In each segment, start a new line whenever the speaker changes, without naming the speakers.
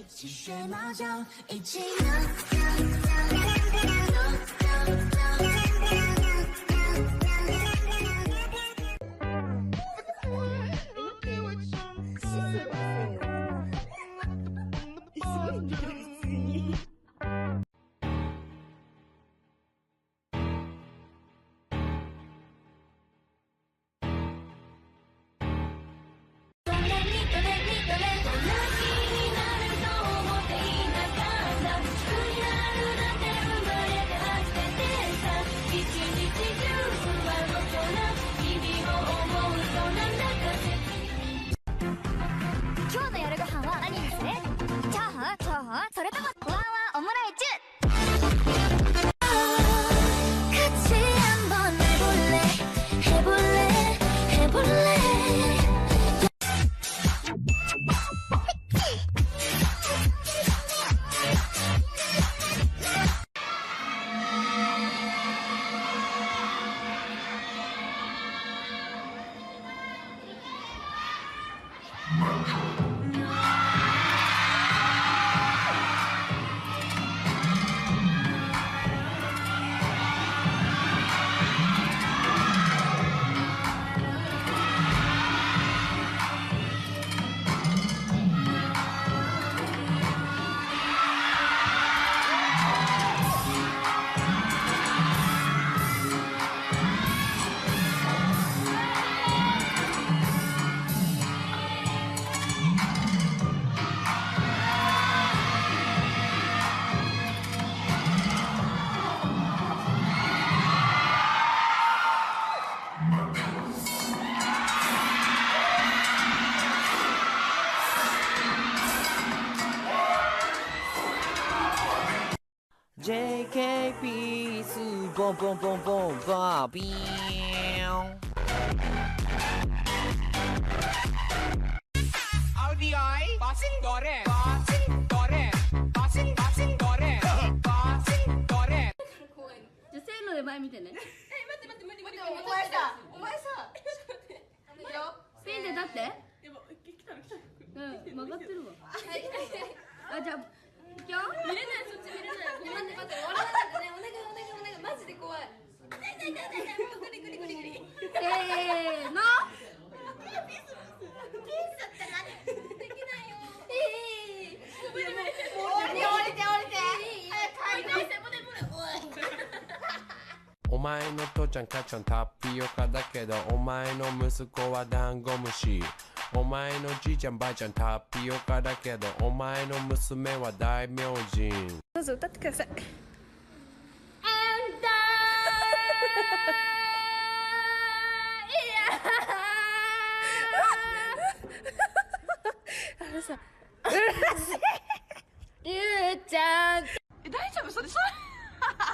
起学猫叫，一起
今日の夜ご飯は何にする？チャーハン？それともワンワンオムライチュ같이 한번 해볼래
JK ピースボンボンボンボンバービーン
RDI passing dore passing dore
じゃせーので前見てね。
待って無理お前さ
ピンで立って。
来た
うん曲がってるわ。あじゃあいくよ。
見れないそっち見れない待って笑わないでねお願いマジで怖い痛いグリ
せーの。
ピースだったらできないよ降りて早く帰り
お前の父ちゃん母ちゃんタピオカだけどお前の息子はダンゴムシお前のじいちゃんばあちゃんタピオカだけどお前の娘は大名人
どうぞ歌ってください
りゅうちゃん。
大丈夫それ知らん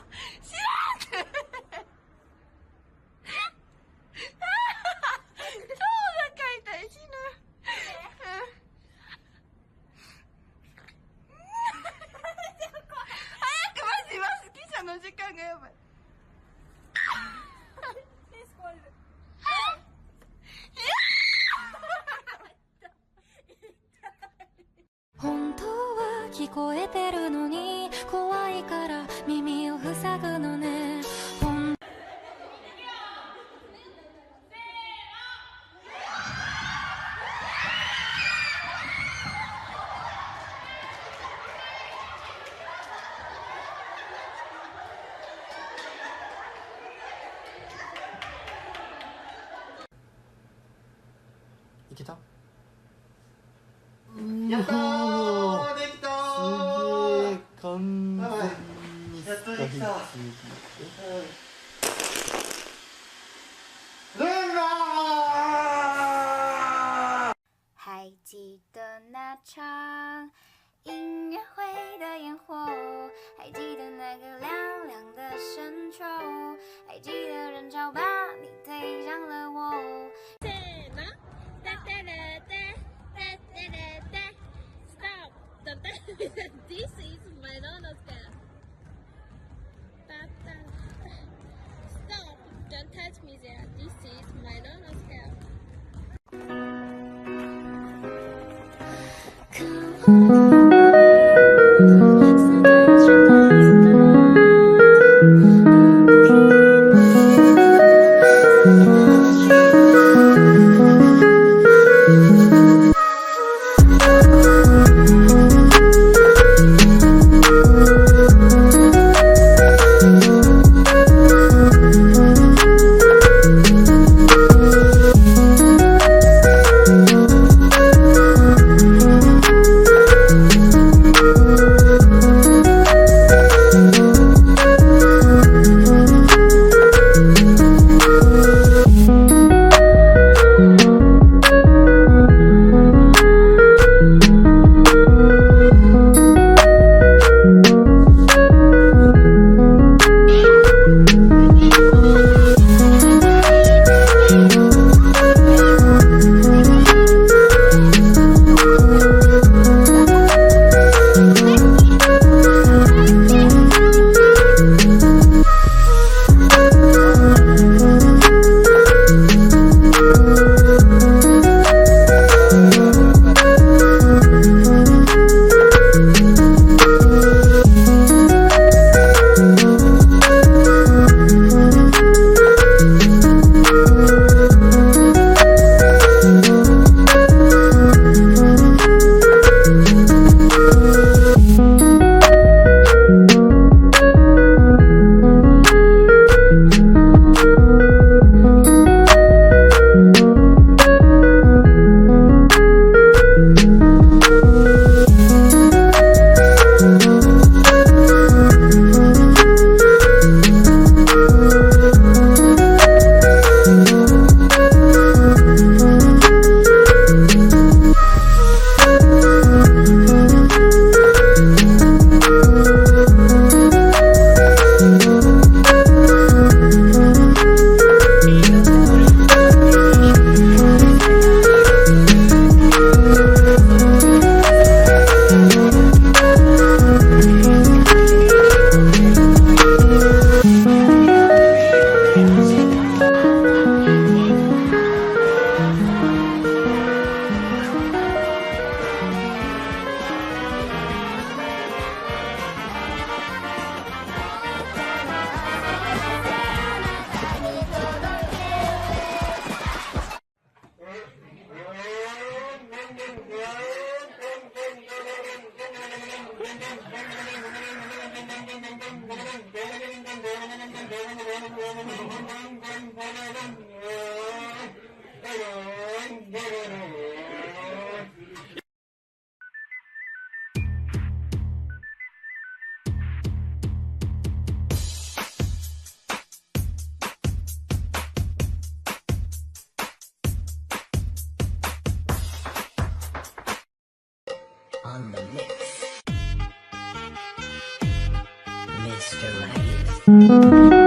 って超お腹痛い死ぬ早くマジ記者の時間がやばい
本当は聞こえてるのに怖いから耳を塞ぐのね
いけた
やったーできたー
すげえ完全に
やっとできた
还记得那场音乐会的烟火，还记得那个亮亮的深秋，还记得人潮把你推向了我。
せーのStop Don't touch me This is my nanoscale Stop Don't touch me there This is my nanoscale
Come on.
On the mix, Mr. Ryan.